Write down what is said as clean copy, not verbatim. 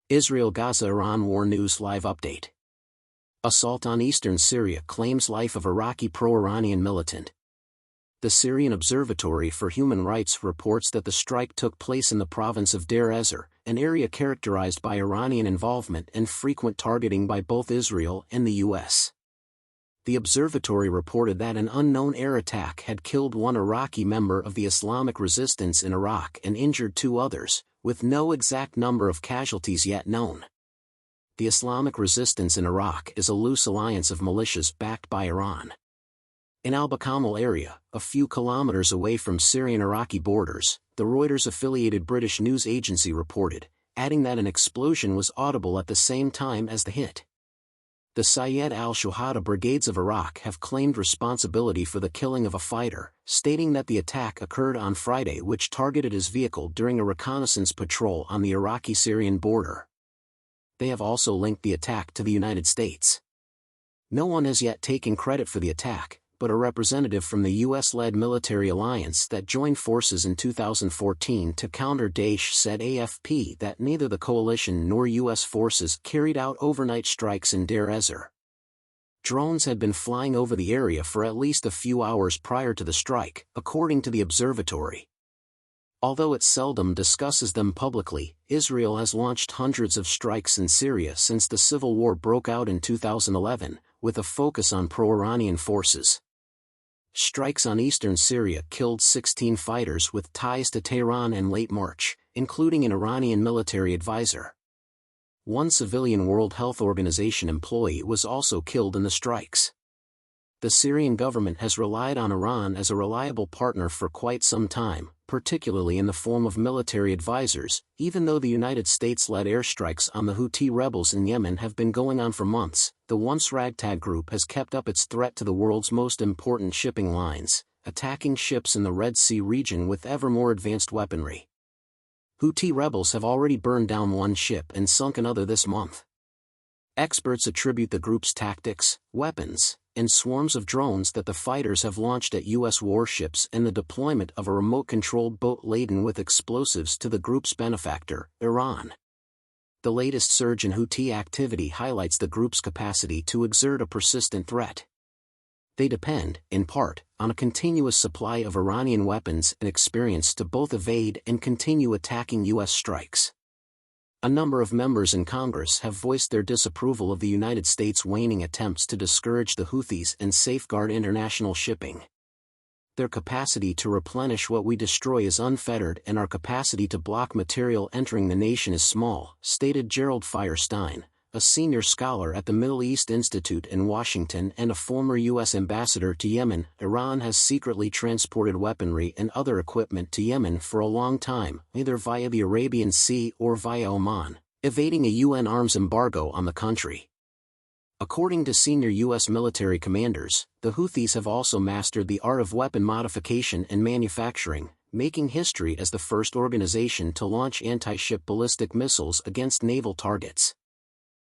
Israel-Gaza Iran War News Live Update. Assault on eastern Syria claims life of Iraqi pro-Iranian militant. The Syrian Observatory for Human Rights reports that the strike took place in the province of Deir ez-Zor, an area characterized by Iranian involvement and frequent targeting by both Israel and the U.S. The observatory reported that an unknown air attack had killed one Iraqi member of the Islamic resistance in Iraq and injured two others, with no exact number of casualties yet known. The Islamic resistance in Iraq is a loose alliance of militias backed by Iran. In al-Bakamel area, a few kilometers away from Syrian-Iraqi borders, the Reuters-affiliated British news agency reported, adding that an explosion was audible at the same time as the hit. The Sayed al-Shuhada brigades of Iraq have claimed responsibility for the killing of a fighter, stating that the attack occurred on Friday, which targeted his vehicle during a reconnaissance patrol on the Iraqi-Syrian border. They have also linked the attack to the United States. No one has yet taken credit for the attack, but a representative from the U.S.-led military alliance that joined forces in 2014 to counter Daesh said AFP that neither the coalition nor U.S. forces carried out overnight strikes in Deir ez-Zor. Drones had been flying over the area for at least a few hours prior to the strike, according to the observatory. Although it seldom discusses them publicly, Israel has launched hundreds of strikes in Syria since the civil war broke out in 2011, with a focus on pro-Iranian forces. Strikes on eastern Syria killed 16 fighters with ties to Tehran in late March, including an Iranian military advisor. One civilian World Health Organization employee was also killed in the strikes. The Syrian government has relied on Iran as a reliable partner for quite some time, particularly in the form of military advisors, even though the United States-led airstrikes on the Houthi rebels in Yemen have been going on for months. The once ragtag group has kept up its threat to the world's most important shipping lines, attacking ships in the Red Sea region with ever more advanced weaponry. Houthi rebels have already burned down one ship and sunk another this month. Experts attribute the group's tactics, weapons, and swarms of drones that the fighters have launched at U.S. warships and the deployment of a remote-controlled boat laden with explosives to the group's benefactor, Iran. The latest surge in Houthi activity highlights the group's capacity to exert a persistent threat. They depend, in part, on a continuous supply of Iranian weapons and experience to both evade and continue attacking U.S. strikes. A number of members in Congress have voiced their disapproval of the United States' waning attempts to discourage the Houthis and safeguard international shipping. Their capacity to replenish what we destroy is unfettered and our capacity to block material entering the nation is small, stated Gerald Firestein, a senior scholar at the Middle East Institute in Washington and a former U.S. ambassador to Yemen. Iran has secretly transported weaponry and other equipment to Yemen for a long time, either via the Arabian Sea or via Oman, evading a UN arms embargo on the country. According to senior U.S. military commanders, the Houthis have also mastered the art of weapon modification and manufacturing, making history as the first organization to launch anti-ship ballistic missiles against naval targets.